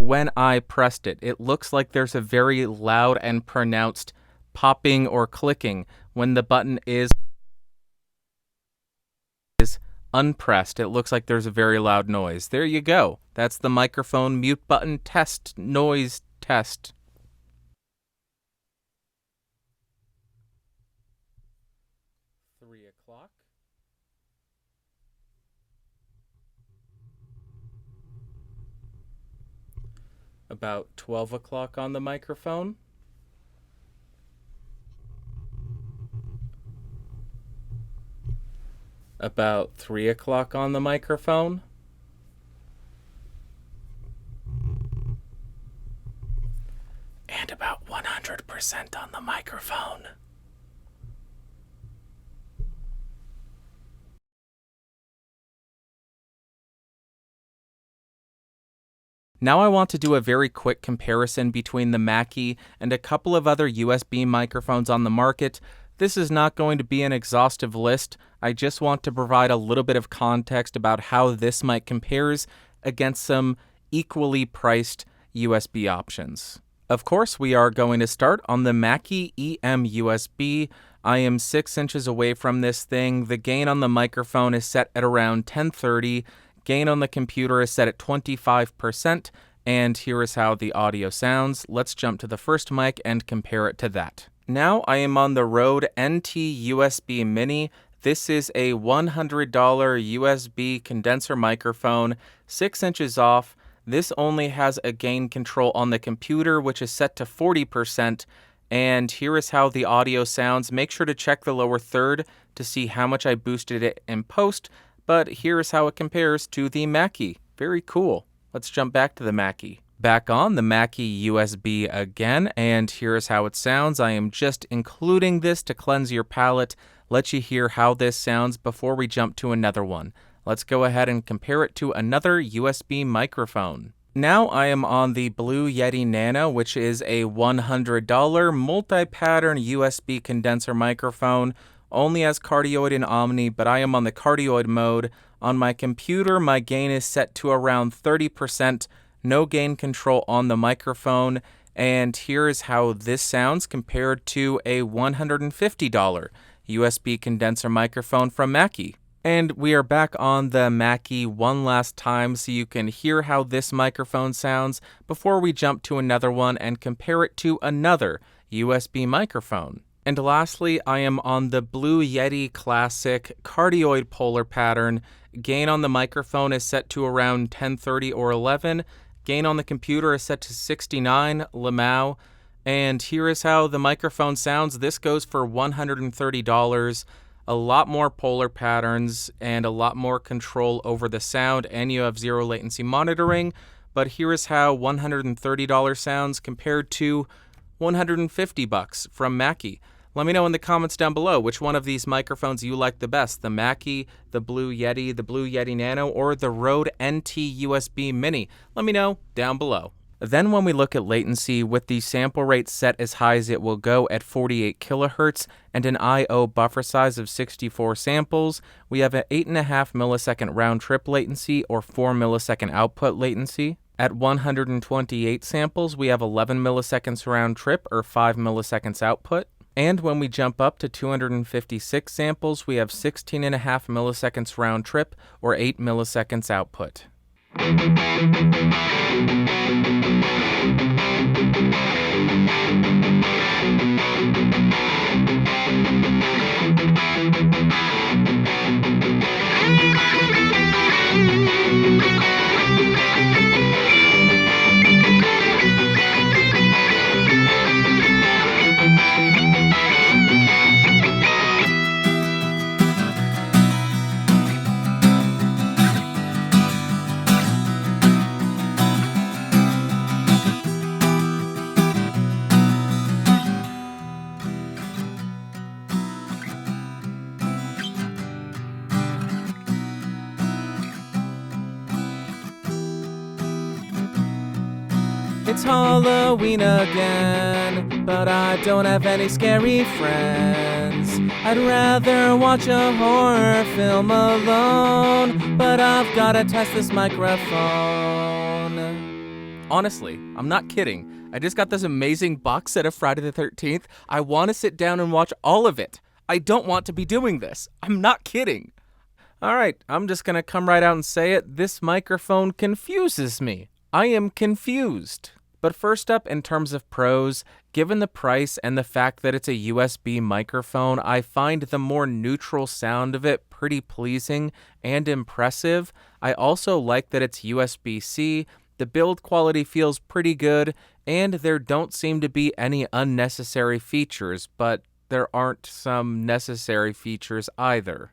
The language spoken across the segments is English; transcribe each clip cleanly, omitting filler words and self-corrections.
when I pressed it. It looks like there's a very loud and pronounced popping or clicking when the button is unpressed. It looks like there's a very loud noise. There you go. That's the microphone mute button test noise test. About 12 o'clock on the microphone. About 3 o'clock on the microphone. And about 100% on the microphone. Now I want to do a very quick comparison between the Mackie and a couple of other USB microphones on the market. This is not going to be an exhaustive list. I just want to provide a little bit of context about how this mic compares against some equally priced USB options. Of course, we are going to start on the Mackie EM-USB. I am 6 inches away from this thing. The gain on the microphone is set at around 1030. Gain on the computer is set at 25%, and here is how the audio sounds. Let's jump to the first mic and compare it to that. Now I am on the Rode NT USB Mini. This is a $100 USB condenser microphone, 6 inches off. This only has a gain control on the computer, which is set to 40%, and here is how the audio sounds. Make sure to check the lower third to see how much I boosted it in post. But here's how it compares to the Mackie. Very cool. Let's jump back to the Mackie. Back on the Mackie USB again, and here's how it sounds. I am just including this to cleanse your palate, let you hear how this sounds before we jump to another one. Let's go ahead and compare it to another USB microphone. Now I am on the Blue Yeti Nano, which is a $100 multi-pattern USB condenser microphone. Only has cardioid and omni, but I am on the cardioid mode. On my computer, my gain is set to around 30%, no gain control on the microphone, and here is how this sounds compared to a $150 USB condenser microphone from Mackie. And we are back on the Mackie one last time so you can hear how this microphone sounds before we jump to another one and compare it to another USB microphone. And lastly, I am on the Blue Yeti Classic cardioid polar pattern. Gain on the microphone is set to around 1030 or 11. Gain on the computer is set to 69 lemao. And here is how the microphone sounds. This goes for $130. A lot more polar patterns and a lot more control over the sound, and you have zero latency monitoring. But here is how $130 sounds compared to $150 from Mackie. Let me know in the comments down below which one of these microphones you like the best, the Mackie, the Blue Yeti Nano, or the Rode NT USB Mini. Let me know down below. Then when we look at latency, with the sample rate set as high as it will go at 48 kilohertz and an I/O buffer size of 64 samples, we have an 8.5 millisecond round trip latency or 4 millisecond output latency. At 128 samples, we have 11 milliseconds round trip or 5 milliseconds output. And when we jump up to 256 samples, we have 16.5 milliseconds round trip or 8 milliseconds output. It's Halloween again, but I don't have any scary friends. I'd rather watch a horror film alone, but I've gotta test this microphone. Honestly, I'm not kidding. I just got this amazing box set of Friday the 13th. I want to sit down and watch all of it. I don't want to be doing this. I'm not kidding. All right, I'm just going to come right out and say it. This microphone confuses me. I am confused. But first up, in terms of pros, given the price and the fact that it's a USB microphone, I find the more neutral sound of it pretty pleasing and impressive. I also like that it's USB-C. The build quality feels pretty good, and there don't seem to be any unnecessary features, but there aren't some necessary features either.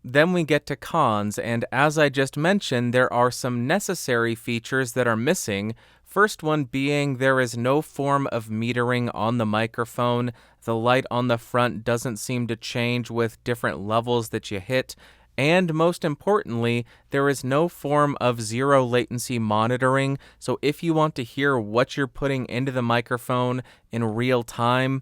Then we get to cons, and as I just mentioned, there are some necessary features that are missing. First one being there is no form of metering on the microphone. The light on the front doesn't seem to change with different levels that you hit. And most importantly, there is no form of zero latency monitoring. So if you want to hear what you're putting into the microphone in real time,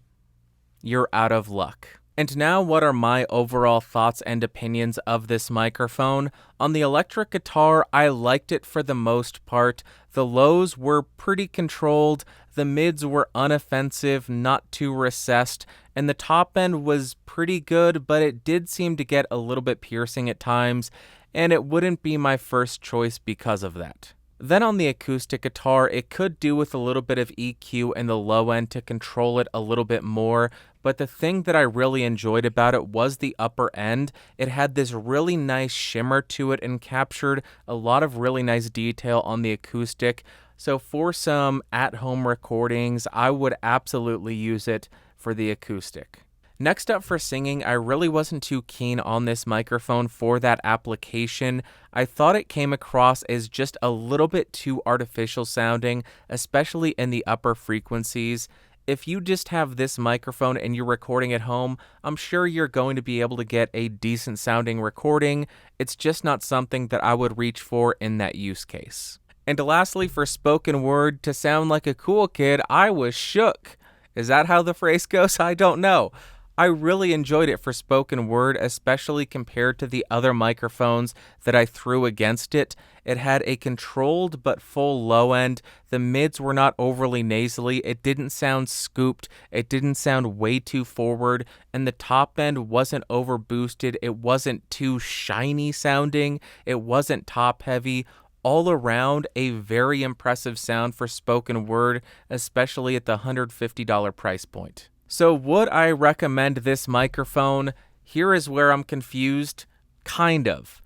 you're out of luck. And now, what are my overall thoughts and opinions of this microphone? On the electric guitar, I liked it for the most part. The lows were pretty controlled, the mids were unoffensive, not too recessed, and the top end was pretty good, but it did seem to get a little bit piercing at times, and it wouldn't be my first choice because of that. Then on the acoustic guitar, it could do with a little bit of EQ in the low end to control it a little bit more, but the thing that I really enjoyed about it was the upper end. It had this really nice shimmer to it and captured a lot of really nice detail on the acoustic. So for some at-home recordings, I would absolutely use it for the acoustic. Next up for singing, I really wasn't too keen on this microphone for that application. I thought it came across as just a little bit too artificial sounding, especially in the upper frequencies. If you just have this microphone and you're recording at home, I'm sure you're going to be able to get a decent sounding recording. It's just not something that I would reach for in that use case. And lastly, for spoken word, to sound like a cool kid, I was shook. Is that how the phrase goes? I don't know. I really enjoyed it for spoken word, especially compared to the other microphones that I threw against it. It had a controlled but full low end. The mids were not overly nasally. It didn't sound scooped. It didn't sound way too forward. And the top end wasn't over boosted. It wasn't too shiny sounding. It wasn't top heavy. All around, a very impressive sound for spoken word, especially at the $150 price point. So would I recommend this microphone? Here is where I'm confused. Kind of.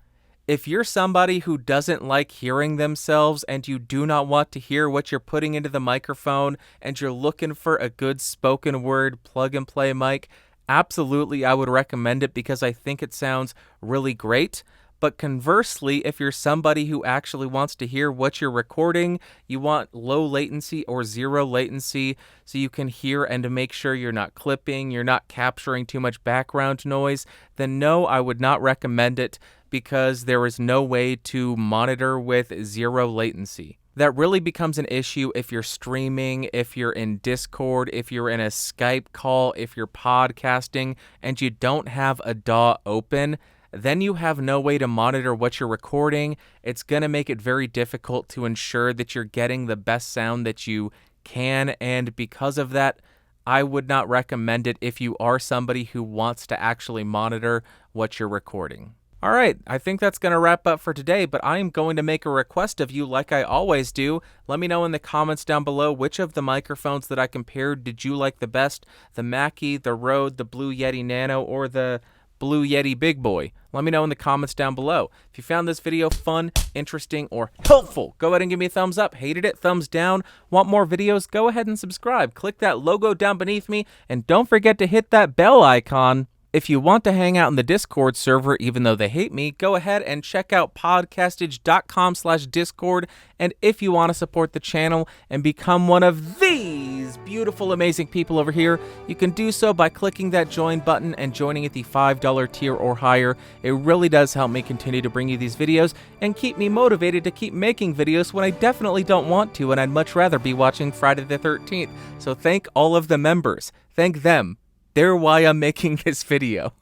If you're somebody who doesn't like hearing themselves and you do not want to hear what you're putting into the microphone and you're looking for a good spoken word plug and play mic, absolutely I would recommend it because I think it sounds really great. But conversely, if you're somebody who actually wants to hear what you're recording, you want low latency or zero latency so you can hear and to make sure you're not clipping, you're not capturing too much background noise, then no, I would not recommend it because there is no way to monitor with zero latency. That really becomes an issue if you're streaming, if you're in Discord, if you're in a Skype call, if you're podcasting, and you don't have a DAW open. Then you have no way to monitor what you're recording. It's going to make it very difficult to ensure that you're getting the best sound that you can, and because of that, I would not recommend it if you are somebody who wants to actually monitor what you're recording. All right, I think that's going to wrap up for today, but I am going to make a request of you like I always do. Let me know in the comments down below which of the microphones that I compared did you like the best, the Mackie, the Rode, the Blue Yeti Nano, or the Blue Yeti Big Boy. Let me know in the comments down below. If you found this video fun, interesting, or helpful, go ahead and give me a thumbs up. Hated it? Thumbs down. Want more videos? Go ahead and subscribe. Click that logo down beneath me, and don't forget to hit that bell icon. If you want to hang out in the Discord server, even though they hate me, go ahead and check out podcastage.com/Discord. And if you want to support the channel and become one of these beautiful, amazing people over here, you can do so by clicking that join button and joining at the $5 tier or higher. It really does help me continue to bring you these videos and keep me motivated to keep making videos when I definitely don't want to, and I'd much rather be watching Friday the 13th. So thank all of the members. Thank them. They're why I'm making this video.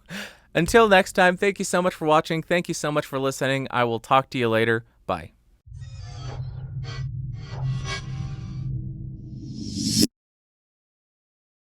Until next time, thank you so much for watching. Thank you so much for listening. I will talk to you later. Bye.